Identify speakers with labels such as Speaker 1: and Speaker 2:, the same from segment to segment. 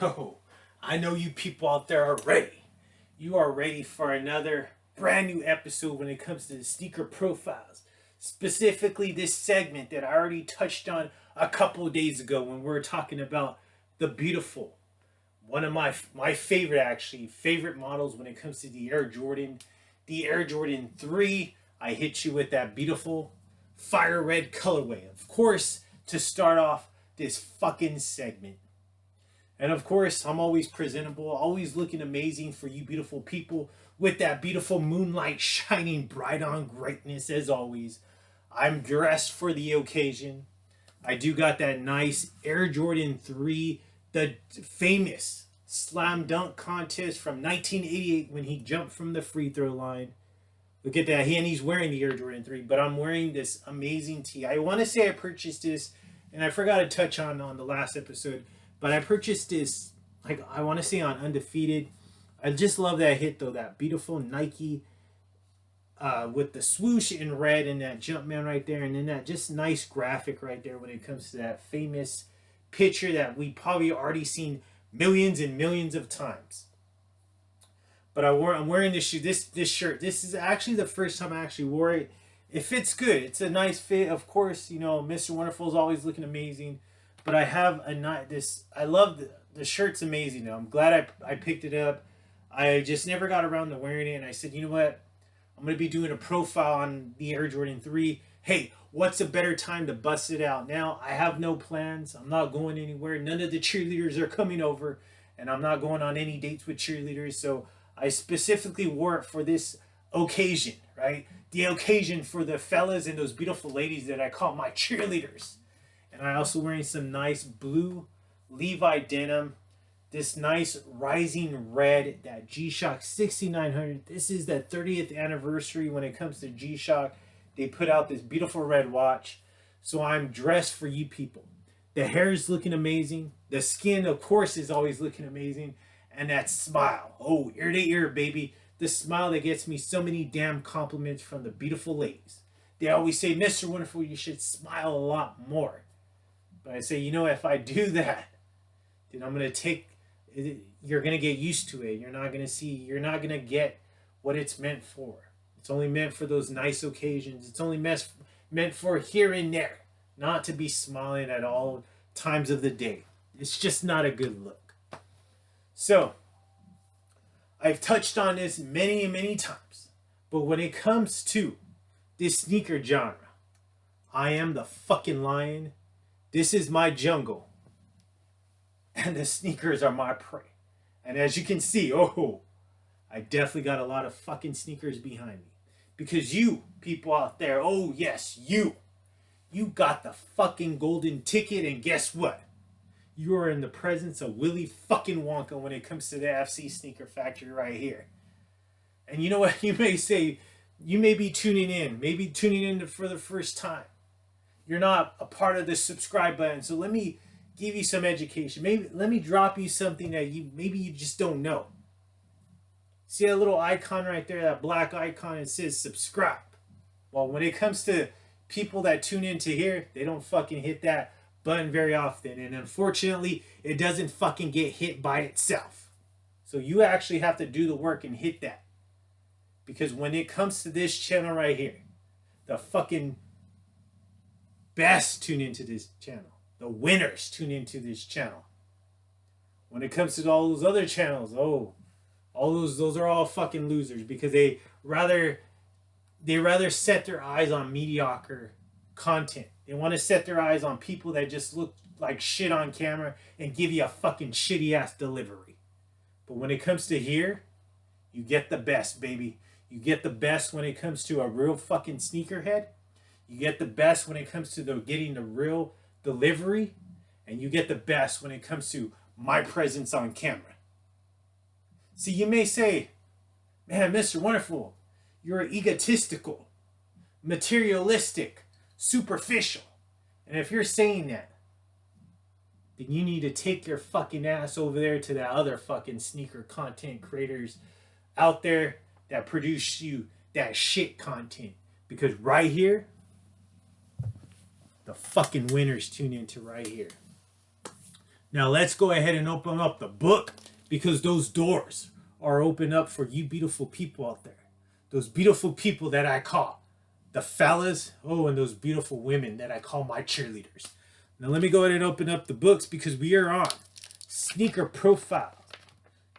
Speaker 1: Oh, I know you people out there are ready. You are ready for another brand new episode when it comes to the sneaker profiles. Specifically, this segment that I already touched on a couple of days ago when we were talking about the beautiful, one of my favorite models when it comes to the Air Jordan 3. I hit you with that beautiful fire red colorway. Of course, to start off this fucking segment. And of course, I'm always presentable, always looking amazing for you beautiful people with that beautiful moonlight shining bright on greatness as always. I'm dressed for the occasion. I do got that nice Air Jordan 3, the famous slam dunk contest from 1988 when he jumped from the free throw line. Look at that. And he's wearing the Air Jordan 3, but I'm wearing this amazing tee. I want to say I purchased this, and I forgot to touch on the last episode, but I purchased this, like, I want to say on Undefeated. I just love that hit, though. That beautiful Nike with the swoosh in red and that Jumpman right there. And then that just nice graphic right there when it comes to that famous picture that we probably already seen millions and millions of times. But I'm wearing this shoe, this shirt. This is actually the first time I actually wore it. It fits good. It's a nice fit. Of course, you know, Mr. Wonderful is always looking amazing. But I have I love the shirt's amazing though. I'm glad I picked it up. I just never got around to wearing it, and I said, you know what? I'm going to be doing a profile on the Air Jordan 3. Hey, what's a better time to bust it out? Now, I have no plans. I'm not going anywhere. None of the cheerleaders are coming over, and I'm not going on any dates with cheerleaders. So I specifically wore it for this occasion, right? The occasion for the fellas and those beautiful ladies that I call my cheerleaders. And I'm also wearing some nice blue Levi denim. This nice rising red, that G-Shock 6900. This is the 30th anniversary when it comes to G-Shock. They put out this beautiful red watch. So I'm dressed for you people. The hair is looking amazing. The skin, of course, is always looking amazing. And that smile. Oh, ear to ear, baby. The smile that gets me so many damn compliments from the beautiful ladies. They always say, Mr. Wonderful, you should smile a lot more. But I say, you know, if I do that, then I'm going to you're going to get used to it. You're not going to get what it's meant for. It's only meant for those nice occasions. It's only meant for here and there, not to be smiling at all times of the day. It's just not a good look. So, I've touched on this many and many times, but when it comes to this sneaker genre, I am the fucking lion. This is my jungle. And the sneakers are my prey. And as you can see, I definitely got a lot of fucking sneakers behind me. Because you people out there, oh yes, you got the fucking golden ticket, and guess what? You are in the presence of Willy fucking Wonka when it comes to the FC Sneaker Factory right here. And you know what? You may say, you may be tuning in for the first time. You're not a part of the subscribe button, so let me give you some education. Maybe let me drop you something that you just don't know. See that little icon right there, that black icon, it says subscribe. Well, when it comes to people that tune into here, they don't fucking hit that button very often. And unfortunately, it doesn't fucking get hit by itself. So you actually have to do the work and hit that. Because when it comes to this channel right here, the fucking best tune into this channel. The winners tune into this channel. When it comes to all those other channels, those are all fucking losers because they rather set their eyes on mediocre content. They want to set their eyes on people that just look like shit on camera and give you a fucking shitty ass delivery. But when it comes to here, you get the best, baby. You get the best when it comes to a real fucking sneakerhead. You get the best when it comes to getting the real delivery, and you get the best when it comes to my presence on camera. See, you may say, man, Mr. Wonderful, you're egotistical, materialistic, superficial. And if you're saying that, then you need to take your fucking ass over there to that other fucking sneaker content creators out there that produce you that shit content. Because right here, the fucking winners tune into right here. Now let's go ahead and open up the book, because those doors are open up for you beautiful people out there. Those beautiful people that I call the fellas. Oh, and those beautiful women that I call my cheerleaders. Now let me go ahead and open up the books, because we are on Sneaker Profile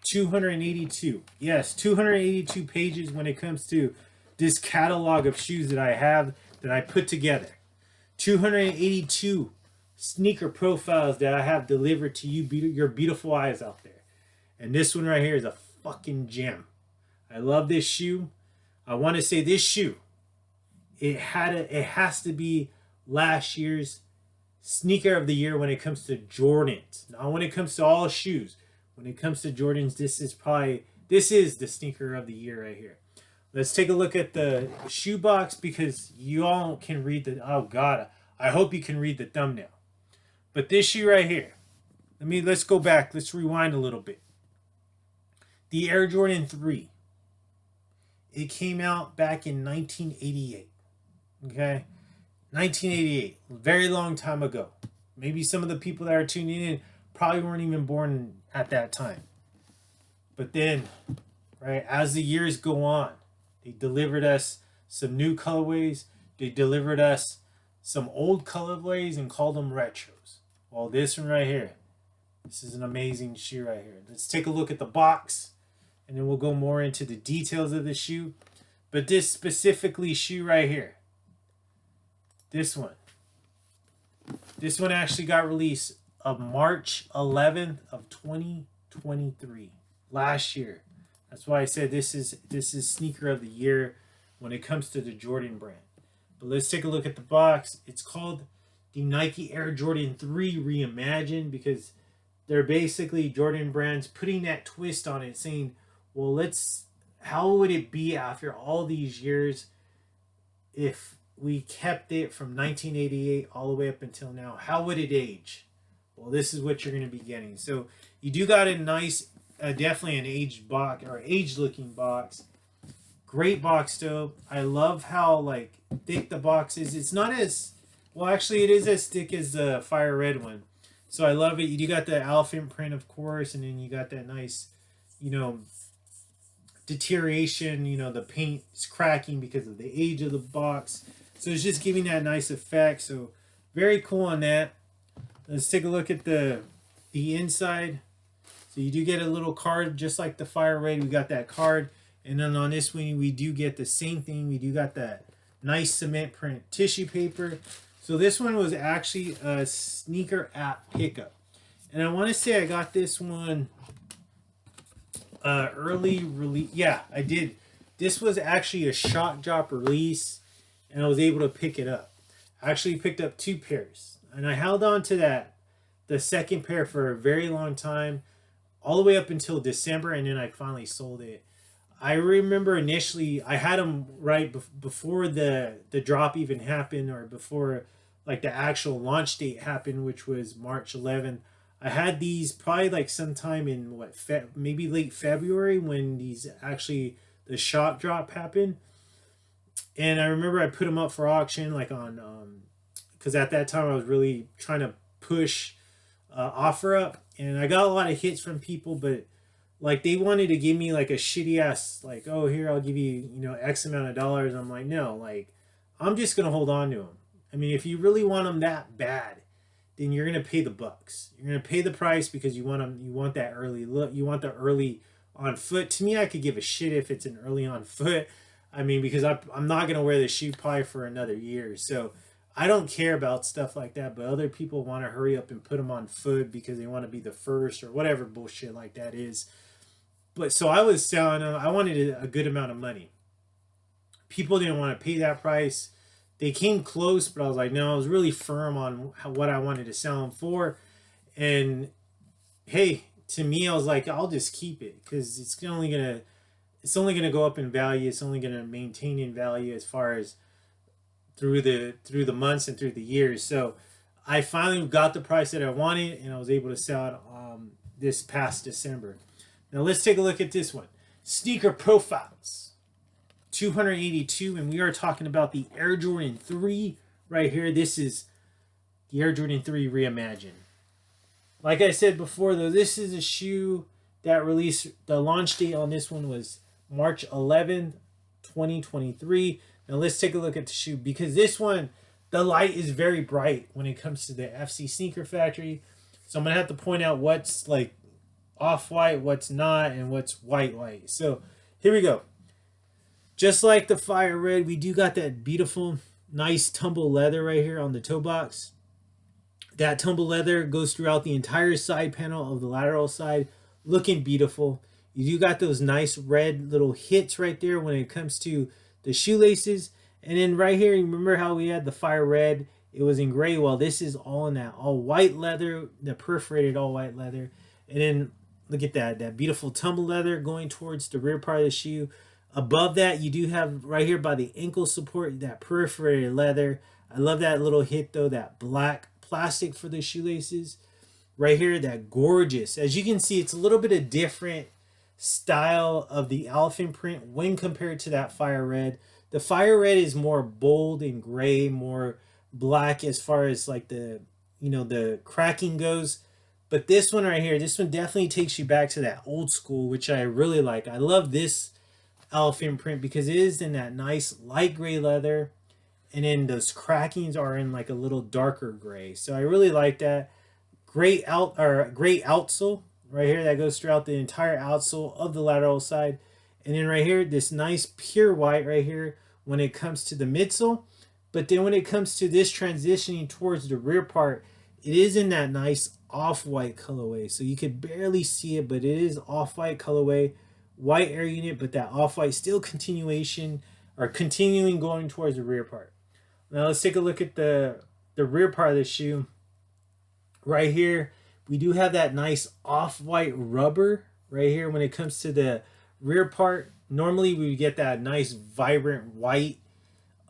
Speaker 1: 282. Yes, 282 pages when it comes to this catalog of shoes that I have, that I put together. 282 sneaker profiles that I have delivered to you, your beautiful eyes out there. And this one right here is a fucking gem. I love this shoe. I want to say this shoe, it has to be last year's sneaker of the year when it comes to Jordans. Now when it comes to all shoes, when it comes to Jordans, this is the sneaker of the year right here. Let's take a look at the shoe box, because you all can read the, oh God, I hope you can read the thumbnail. But this shoe right here, let's go back, let's rewind a little bit. The Air Jordan 3, it came out back in 1988, okay? 1988, a very long time ago. Maybe some of the people that are tuning in probably weren't even born at that time. But then, right, as the years go on, they delivered us some new colorways. They delivered us some old colorways and called them retros. Well, this one right here, this is an amazing shoe right here. Let's take a look at the box, and then we'll go more into the details of the shoe. But this specifically shoe right here, this one actually got released of March 11th of 2023, last year. That's why I said this is sneaker of the year when it comes to the Jordan brand. But let's take a look at the box. It's called the Nike Air Jordan 3 Reimagined, because they're basically Jordan brands putting that twist on it, saying, well, how would it be after all these years if we kept it from 1988 all the way up until now? How would it age? Well, this is what you're going to be getting. So you do got a nice, definitely an aged box, or aged looking box. Great box though. I love how like thick the box is. It's not as, well actually it is as thick as the fire red one. So I love it. You got the elephant print, of course, and then you got that nice, deterioration, the paint is cracking because of the age of the box. So it's just giving that nice effect. So very cool on that. Let's take a look at the inside. So you do get a little card, just like the fire red. We got that card. And then on this one, we do get the same thing. We do got that nice cement print tissue paper. So this one was actually a sneaker app pickup. And I want to say I got this one early release. Yeah, I did. This was actually a shock drop release, and I was able to pick it up. I actually picked up 2 pairs. And I held on to the second pair for a very long time, all the way up until December, and then I finally sold it. I remember initially I had them right before the drop even happened, or before like the actual launch date happened, which was March 11th. I had these probably like sometime in maybe late February, when the shock drop happened. And I remember I put them up for auction, like on because at that time I was really trying to push offer up, and I got a lot of hits from people, but like they wanted to give me like a shitty ass, like, oh, here, I'll give you, X amount of dollars. I'm like, no, like, I'm just going to hold on to them. I mean, if you really want them that bad, then you're going to pay the bucks. You're going to pay the price because you want them, you want that early look, you want the early on foot. To me, I could give a shit if it's an early on foot. I mean, because I'm not going to wear the shoe probably for another year. So I don't care about stuff like that, but other people want to hurry up and put them on foot because they want to be the first or whatever bullshit like that is. But so I was selling them. I wanted a good amount of money. People didn't want to pay that price. They came close, but I was like, no, I was really firm on what I wanted to sell them for. And hey, to me, I was like, I'll just keep it because it's only gonna go up in value. It's only gonna maintain in value as far as through the months and through the years. So I finally got the price that I wanted, and I was able to sell it this past December. Now let's take a look at this one. Sneaker Profiles 282, and we are talking about the Air Jordan 3 right here. This is the Air Jordan 3 Reimagined. Like I said before, though, this is a shoe that released, the launch date on this one was March 11th, 2023. Now let's take a look at the shoe, because this one, the light is very bright when it comes to the FC Sneaker Factory. So I'm going to have to point out what's like off-white, what's not, and what's white. So here we go. Just like the Fire Red, we do got that beautiful, nice tumble leather right here on the toe box. That tumble leather goes throughout the entire side panel of the lateral side, looking beautiful. You do got those nice red little hits right there when it comes to the shoelaces. And then right here, remember how we had the Fire Red? It was in gray. Well, this is all in that all white leather, the perforated all white leather. And then look at that beautiful tumble leather going towards the rear part of the shoe. Above that, you do have right here by the ankle support, that perforated leather. I love that little hit though, that black plastic for the shoelaces. Right here, that gorgeous. As you can see, it's a little bit of different style of the elephant print when compared to that Fire Red. The Fire Red is more bold and gray, more black as far as like the, the cracking goes. But this one right here, this one definitely takes you back to that old school, which I really like. I love this elephant print because it is in that nice light gray leather, and then those crackings are in like a little darker gray. So I really like that. Great outsole right here that goes throughout the entire outsole of the lateral side. And then right here, this nice pure white right here when it comes to the midsole. But then when it comes to this transitioning towards the rear part, it is in that nice off-white colorway. So you could barely see it, but it is off-white colorway. White air unit, but that off-white still continuing going towards the rear part. Now let's take a look at the rear part of the shoe. Right here, we do have that nice off-white rubber right here when it comes to the rear part. Normally we would get that nice vibrant white,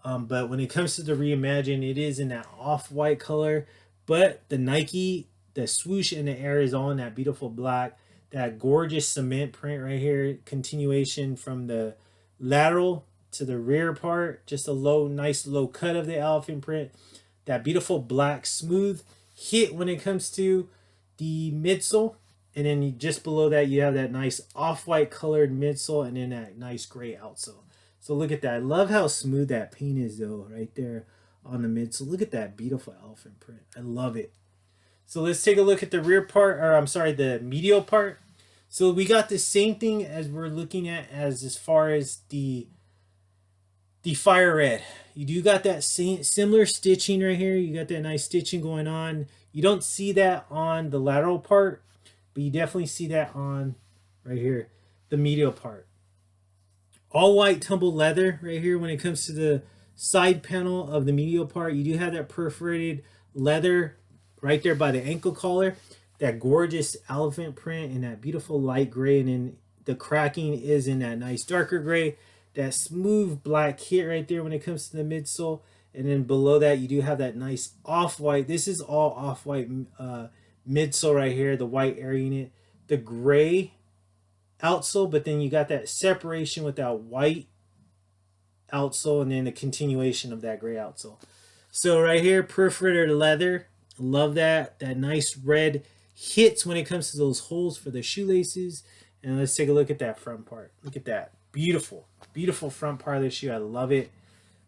Speaker 1: but when it comes to the Reimagined, it is in that off-white color. But the Nike, the swoosh in the air is all in that beautiful black. That gorgeous cement print right here, continuation from the lateral to the rear part. Just a nice low cut of the elephant print. That beautiful black smooth hit when it comes to the midsole. And then just below that, you have that nice off-white colored midsole and then that nice gray outsole. So look at that. I love how smooth that paint is though, right there on the midsole. Look at that beautiful elephant print. I love it. So let's take a look at the rear part, or I'm sorry, the medial part. So we got the same thing as we're looking at as far as the Fire Red. You do got that similar stitching right here. You got that nice stitching going on. You don't see that on the lateral part, but you definitely see that on right here, the medial part. All white tumble leather right here when it comes to the side panel of the medial part. You do have that perforated leather right there by the ankle collar, that gorgeous elephant print and that beautiful light gray, and then the cracking is in that nice darker gray, that smooth black hit right there when it comes to the midsole. And then below that, you do have that nice off-white. This is all off-white midsole right here, the white air unit, the gray outsole, but then you got that separation with that white outsole and then the continuation of that gray outsole. So right here, perforated leather. Love that. That nice red hits when it comes to those holes for the shoelaces. And let's take a look at that front part. Look at that. Beautiful, beautiful front part of the shoe. I love it.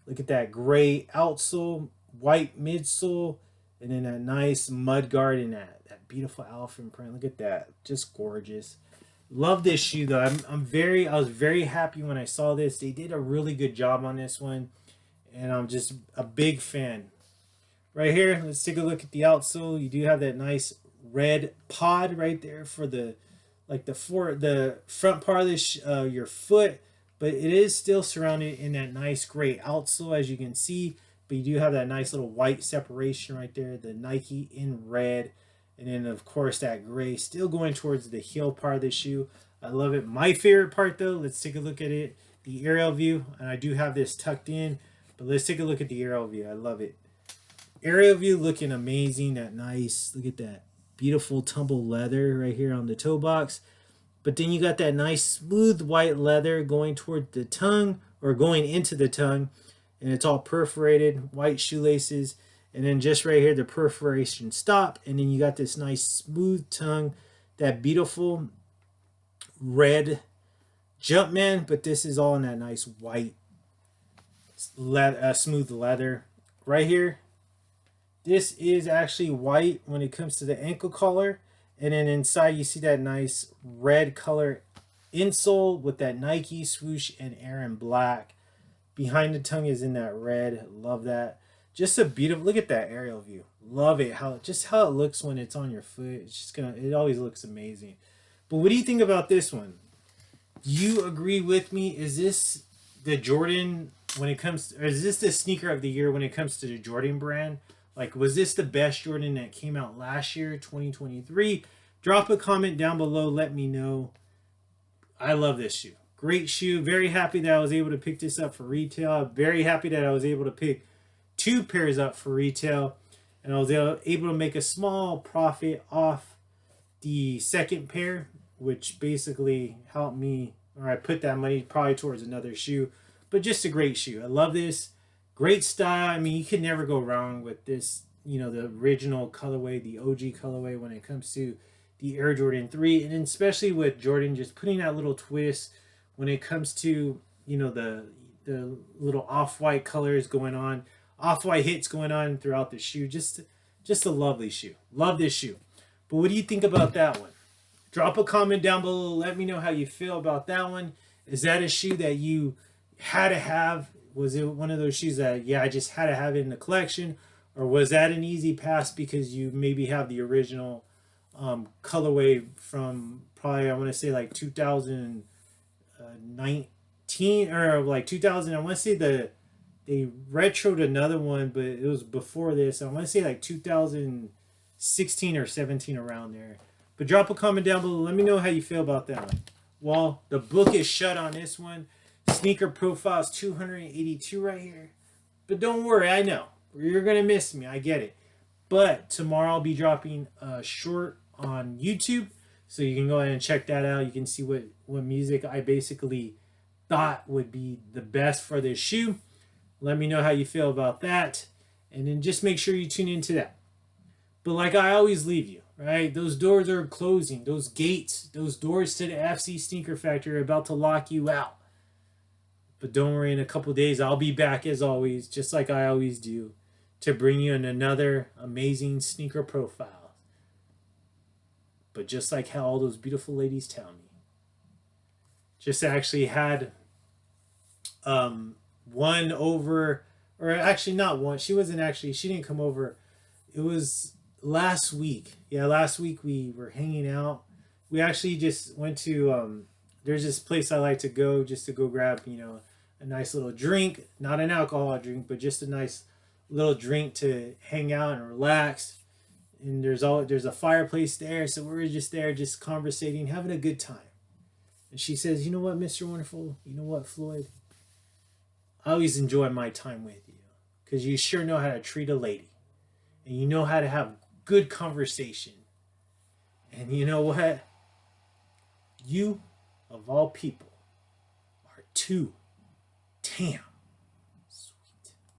Speaker 1: Look at that gray outsole, white midsole, and then that nice mud guard and that beautiful elephant print. Look at that. Just gorgeous. Love this shoe though. I was very happy when I saw this. They did a really good job on this one, and I'm just a big fan. Right here, let's take a look at the outsole. You do have that nice red pod right there for the front part of your foot, but it is still surrounded in that nice gray outsole, as you can see. But you do have that nice little white separation right there, the Nike in red, and then of course that gray still going towards the heel part of the shoe. I love it. My favorite part though, let's take a look at it, the aerial view, and I do have this tucked in, but let's take a look at the aerial view. I love it. Aerial view looking amazing. That nice, look at that beautiful tumble leather right here on the toe box. But then you got that nice smooth white leather going toward the tongue, or going into the tongue, and it's all perforated white shoelaces. And then just right here, the perforation stop. And then you got this nice smooth tongue, that beautiful red Jumpman. But this is all in that nice white smooth leather. Right here, this is actually white when it comes to the ankle collar. And then inside you see that nice red color insole with that Nike swoosh and Aaron black. Behind the tongue is in that red. Love that. Just a beautiful, look at that aerial view. Love it. How it looks when it's on your foot. It's just it always looks amazing. But what do you think about this one? Do you agree with me? Is this the Jordan when it comes, or is this the sneaker of the year when it comes to the Jordan brand? Like, was this the best Jordan that came out last year, 2023? Drop a comment down below. Let me know. I love this shoe. Great shoe. Very happy that I was able to pick this up for retail. Very happy that I was able to pick 2 pairs up for retail. And I was able to make a small profit off the second pair, which basically helped me, or I put that money probably towards another shoe. But just a great shoe. I love this. Great style. I mean, you can never go wrong with this, you know, the original colorway, the OG colorway when it comes to the Air Jordan 3. And especially with Jordan just putting that little twist when it comes to, you know, the little off-white colors going on, off-white hits going on throughout the shoe. Just a lovely shoe. Love this shoe. But what do you think about that one? Drop a comment down below. Let me know how you feel about that one. Is that a shoe that you had to have? Was it one of those shoes that, yeah, I just had to have it in the collection? Or was that an easy pass because you maybe have the original colorway from probably, I want to say like 2019 or like 2000. I want to say they retroed another one, but it was before this. I want to say like 2016 or 17 around there. But drop a comment down below. Let me know how you feel about that one. Well, the book is shut on this one. Sneaker Profiles 282 right here. But don't worry, I know. You're going to miss me. I get it. But tomorrow I'll be dropping a short on YouTube. So you can go ahead and check that out. You can see what music I basically thought would be the best for this shoe. Let me know how you feel about that. And then just make sure you tune into that. But like I always leave you, right? Those doors are closing. Those gates, those doors to the FC Sneaker Factory are about to lock you out. But don't worry, in a couple days, I'll be back as always, just like I always do, to bring you in another amazing sneaker profile. But just like how all those beautiful ladies tell me. Just actually had one over, or actually not one. She didn't come over. It was last week. Yeah, last week we were hanging out. We actually just went to, there's this place I like to go just to go grab, you know, a nice little drink, not an alcohol drink, but just a nice little drink to hang out and relax. And there's a fireplace there, so we were just there, just conversating, having a good time. And she says, "You know what, Mr. Wonderful? You know what, Floyd? I always enjoy my time with you because you sure know how to treat a lady, and you know how to have good conversation. And you know what? You, of all people, are too damn